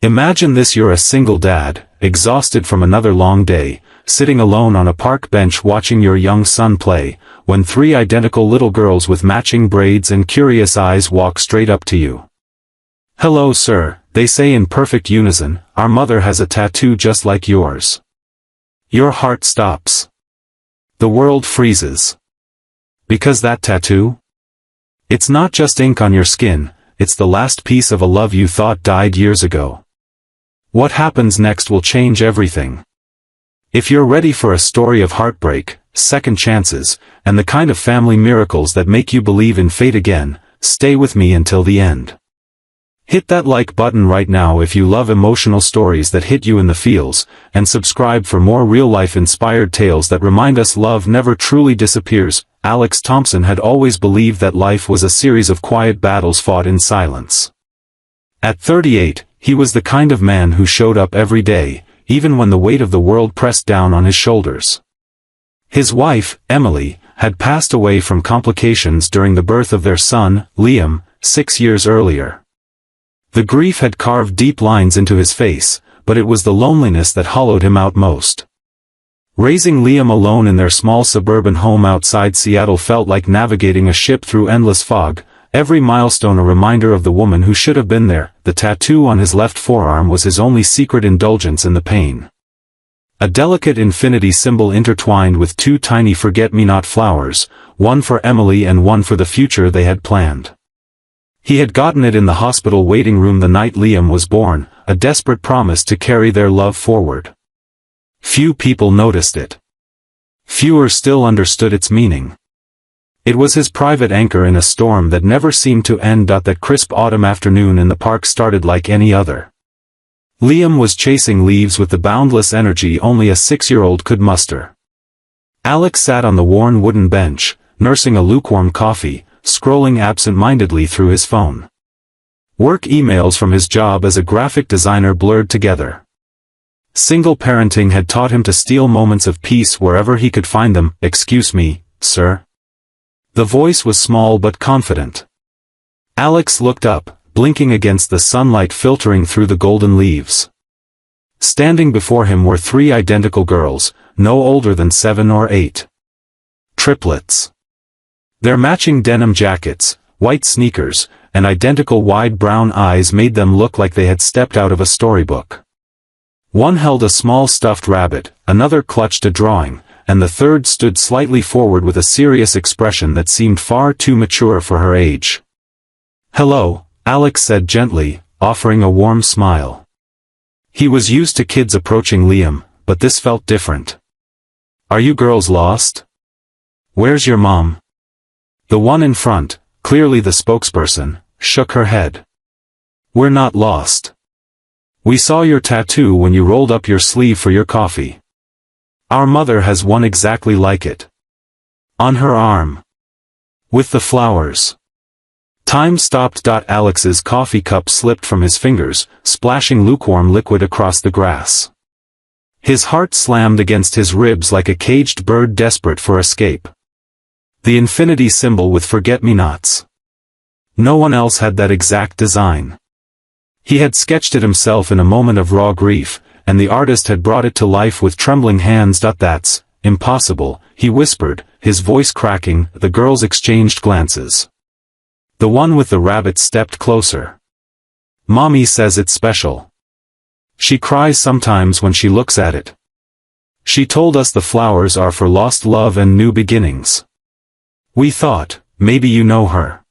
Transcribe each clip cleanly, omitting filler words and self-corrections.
Imagine this: you're a single dad, exhausted from another long day, sitting alone on a park bench watching your young son play, when three identical little girls with matching braids and curious eyes walk straight up to you. "Hello, sir," they say in perfect unison. "Our mother has a tattoo just like yours." Your heart stops. The world freezes. Because that tattoo? It's not just ink on your skin, it's the last piece of a love you thought died years ago. What happens next will change everything. If you're ready for a story of heartbreak, second chances, and the kind of family miracles that make you believe in fate again, stay with me until the end. Hit that like button right now if you love emotional stories that hit you in the feels, and subscribe for more real-life inspired tales that remind us love never truly disappears. Alex Thompson had always believed that life was a series of quiet battles fought in silence. At 38, he was the kind of man who showed up every day, even when the weight of the world pressed down on his shoulders. His wife, Emily, had passed away from complications during the birth of their son, Liam, 6 years earlier. The grief had carved deep lines into his face, but it was the loneliness that hollowed him out most. Raising Liam alone in their small suburban home outside Seattle felt like navigating a ship through endless fog, every milestone a reminder of the woman who should have been there. The tattoo on his left forearm was his only secret indulgence in the pain. A delicate infinity symbol intertwined with two tiny forget-me-not flowers, one for Emily and one for the future they had planned. He had gotten it in the hospital waiting room the night Liam was born, a desperate promise to carry their love forward. Few people noticed it. Fewer still understood its meaning. It was his private anchor in a storm that never seemed to end. That crisp autumn afternoon in the park started like any other. Liam was chasing leaves with the boundless energy only a 6-year-old could muster. Alex sat on the worn wooden bench, nursing a lukewarm coffee, scrolling absent-mindedly through his phone. Work emails from his job as a graphic designer blurred together. Single parenting had taught him to steal moments of peace wherever he could find them. "Excuse me, sir?" The voice was small but confident. Alex looked up, blinking against the sunlight filtering through the golden leaves. Standing before him were three identical girls, no older than 7 or 8. Triplets. Their matching denim jackets, white sneakers, and identical wide brown eyes made them look like they had stepped out of a storybook. One held a small stuffed rabbit, another clutched a drawing, and the third stood slightly forward with a serious expression that seemed far too mature for her age. "Hello," Alex said gently, offering a warm smile. He was used to kids approaching Liam, but this felt different. "Are you girls lost? Where's your mom?" The one in front, clearly the spokesperson, shook her head. "We're not lost. We saw your tattoo when you rolled up your sleeve for your coffee. Our mother has one exactly like it. On her arm. With the flowers." Time stopped. Alex's coffee cup slipped from his fingers, splashing lukewarm liquid across the grass. His heart slammed against his ribs like a caged bird desperate for escape. The infinity symbol with forget-me-nots. No one else had that exact design. He had sketched it himself in a moment of raw grief, and the artist had brought it to life with trembling hands. "That's impossible," he whispered, his voice cracking. The girls exchanged glances. The one with the rabbit stepped closer. "Mommy says it's special. She cries sometimes when she looks at it. She told us the flowers are for lost love and new beginnings. We thought, maybe you know her."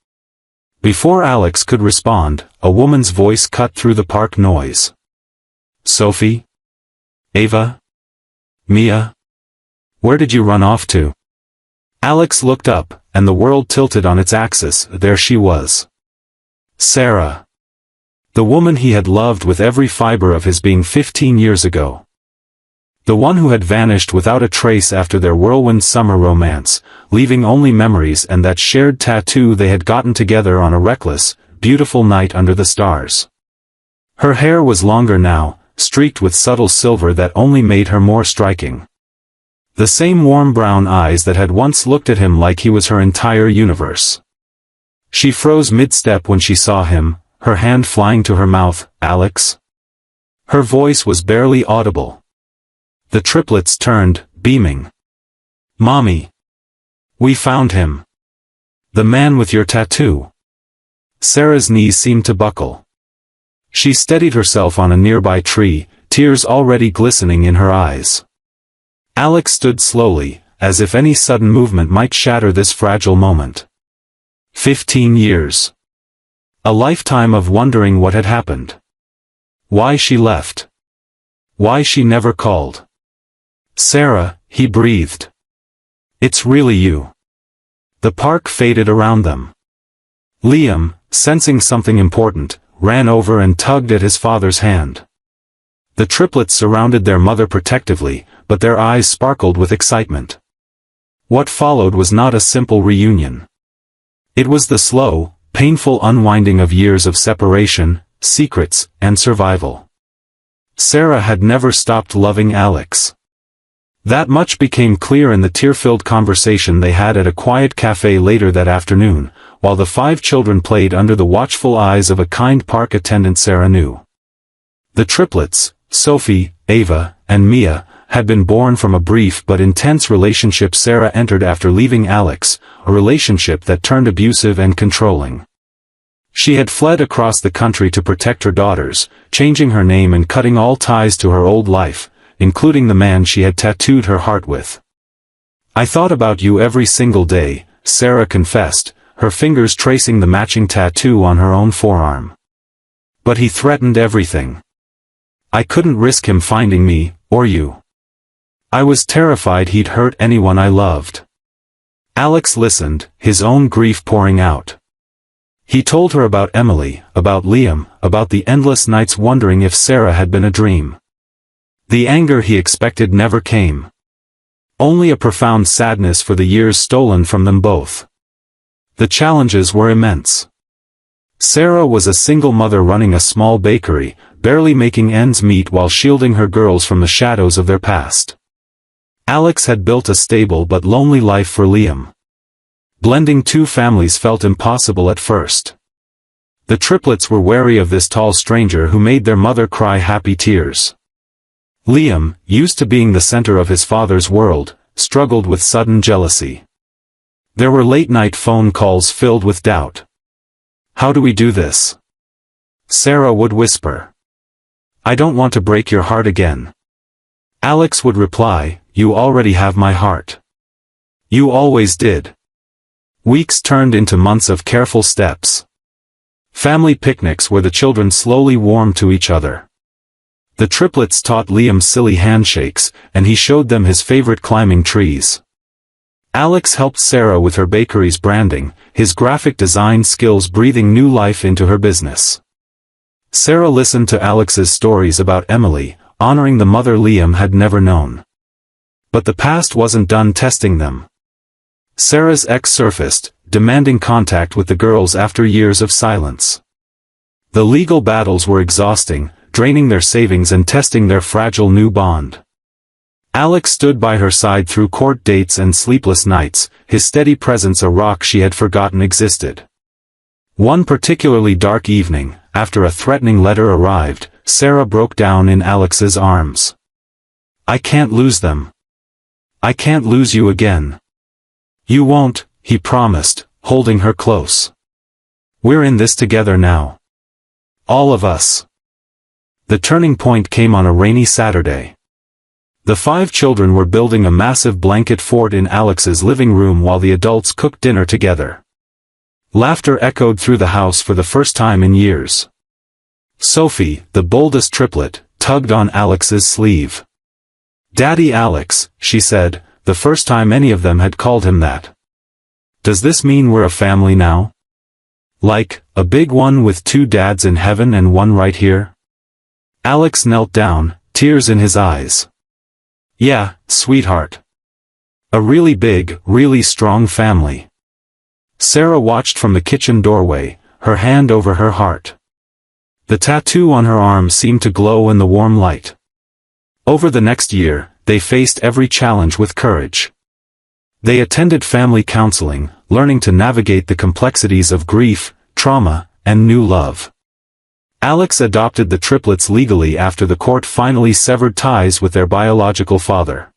Before Alex could respond, a woman's voice cut through the park noise. "Sophie? Ava? Mia? Where did you run off to?" Alex looked up, and the world tilted on its axis. There she was. Sarah. The woman he had loved with every fiber of his being 15 years ago. The one who had vanished without a trace after their whirlwind summer romance, leaving only memories and that shared tattoo they had gotten together on a reckless, beautiful night under the stars. Her hair was longer now, streaked with subtle silver that only made her more striking. The same warm brown eyes that had once looked at him like he was her entire universe. She froze mid-step when she saw him, her hand flying to her mouth. "Alex?" Her voice was barely audible. The triplets turned, beaming. "Mommy! We found him. The man with your tattoo." Sarah's knees seemed to buckle. She steadied herself on a nearby tree, tears already glistening in her eyes. Alex stood slowly, as if any sudden movement might shatter this fragile moment. 15 years. A lifetime of wondering what had happened. Why she left. Why she never called. "Sarah," he breathed. "It's really you." The park faded around them. Liam, sensing something important, ran over and tugged at his father's hand. The triplets surrounded their mother protectively, but their eyes sparkled with excitement. What followed was not a simple reunion. It was the slow, painful unwinding of years of separation, secrets, and survival. Sarah had never stopped loving Alex. That much became clear in the tear-filled conversation they had at a quiet cafe later that afternoon, while the 5 children played under the watchful eyes of a kind park attendant Sarah knew. The triplets, Sophie, Ava, and Mia, had been born from a brief but intense relationship Sarah entered after leaving Alex, a relationship that turned abusive and controlling. She had fled across the country to protect her daughters, changing her name and cutting all ties to her old life, including the man she had tattooed her heart with. "I thought about you every single day," Sarah confessed, her fingers tracing the matching tattoo on her own forearm. "But he threatened everything. I couldn't risk him finding me, or you. I was terrified he'd hurt anyone I loved." Alex listened, his own grief pouring out. He told her about Emily, about Liam, about the endless nights wondering if Sarah had been a dream. The anger he expected never came. Only a profound sadness for the years stolen from them both. The challenges were immense. Sarah was a single mother running a small bakery, barely making ends meet while shielding her girls from the shadows of their past. Alex had built a stable but lonely life for Liam. Blending 2 families felt impossible at first. The triplets were wary of this tall stranger who made their mother cry happy tears. Liam, used to being the center of his father's world, struggled with sudden jealousy. There were late-night phone calls filled with doubt. "How do we do this?" Sarah would whisper. "I don't want to break your heart again." Alex would reply, "You already have my heart. You always did." Weeks turned into months of careful steps. Family picnics where the children slowly warmed to each other. The triplets taught Liam silly handshakes, and he showed them his favorite climbing trees. Alex helped Sarah with her bakery's branding, his graphic design skills breathing new life into her business. Sarah listened to Alex's stories about Emily, honoring the mother Liam had never known. But the past wasn't done testing them. Sarah's ex surfaced, demanding contact with the girls after years of silence. The legal battles were exhausting, draining their savings and testing their fragile new bond. Alex stood by her side through court dates and sleepless nights, his steady presence a rock she had forgotten existed. One particularly dark evening, after a threatening letter arrived, Sarah broke down in Alex's arms. "I can't lose them. I can't lose you again." "You won't," he promised, holding her close. "We're in this together now. All of us." The turning point came on a rainy Saturday. The 5 children were building a massive blanket fort in Alex's living room while the adults cooked dinner together. Laughter echoed through the house for the first time in years. Sophie, the boldest triplet, tugged on Alex's sleeve. "Daddy Alex," she said, the first time any of them had called him that. "Does this mean we're a family now? Like, a big one with 2 dads in heaven and one right here?" Alex knelt down, tears in his eyes. "Yeah, sweetheart. A really big, really strong family." Sarah watched from the kitchen doorway, her hand over her heart. The tattoo on her arm seemed to glow in the warm light. Over the next year, they faced every challenge with courage. They attended family counseling, learning to navigate the complexities of grief, trauma, and new love. Alex adopted the triplets legally after the court finally severed ties with their biological father.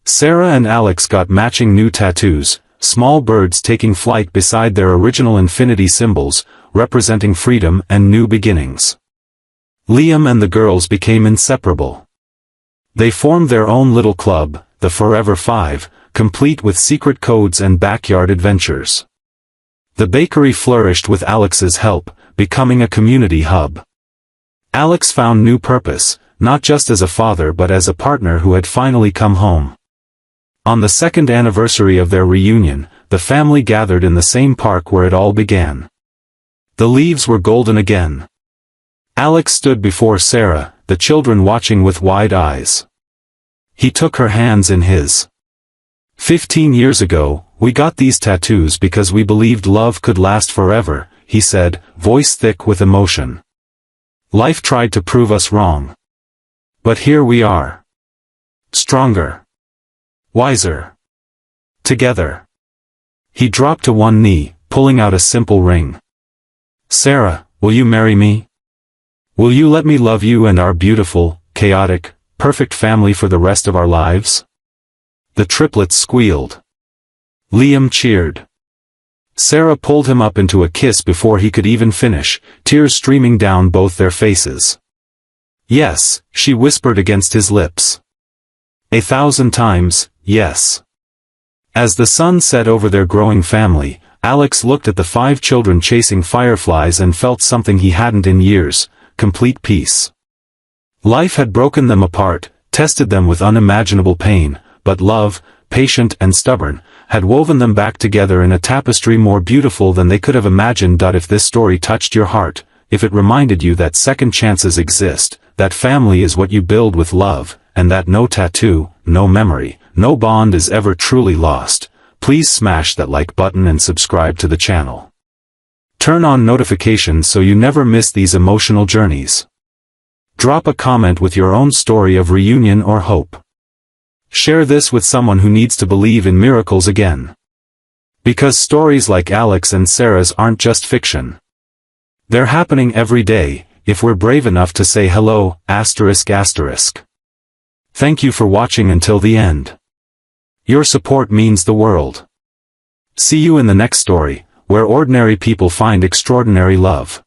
Sarah and Alex got matching new tattoos, small birds taking flight beside their original infinity symbols, representing freedom and new beginnings. Liam and the girls became inseparable. They formed their own little club, the Forever Five, complete with secret codes and backyard adventures. The bakery flourished with Alex's help, becoming a community hub. Alex found new purpose, not just as a father but as a partner who had finally come home. On the second anniversary of their reunion, the family gathered in the same park where it all began. The leaves were golden again. Alex stood before Sarah, the children watching with wide eyes. He took her hands in his. 15 years ago, we got these tattoos because we believed love could last forever, he said, voice thick with emotion. Life tried to prove us wrong. But here we are. Stronger. Wiser. Together. He dropped to one knee, pulling out a simple ring. Sarah, will you marry me? Will you let me love you and our beautiful, chaotic, perfect family for the rest of our lives? The triplets squealed. Liam cheered. Sarah pulled him up into a kiss before he could even finish, tears streaming down both their faces. Yes, she whispered against his lips. 1,000 times, yes. As the sun set over their growing family, Alex looked at the 5 children chasing fireflies and felt something he hadn't in years, complete peace. Life had broken them apart, tested them with unimaginable pain, but love, patient and stubborn, had woven them back together in a tapestry more beautiful than they could have imagined. If this story touched your heart, if it reminded you that second chances exist, that family is what you build with love, and that no tattoo, no memory, no bond is ever truly lost, please smash that like button and subscribe to the channel. Turn on notifications so you never miss these emotional journeys. Drop a comment with your own story of reunion or hope. Share this with someone who needs to believe in miracles again. Because stories like Alex and Sarah's aren't just fiction. They're happening every day, if we're brave enough to say hello, ***. Thank you for watching until the end. Your support means the world. See you in the next story, where ordinary people find extraordinary love.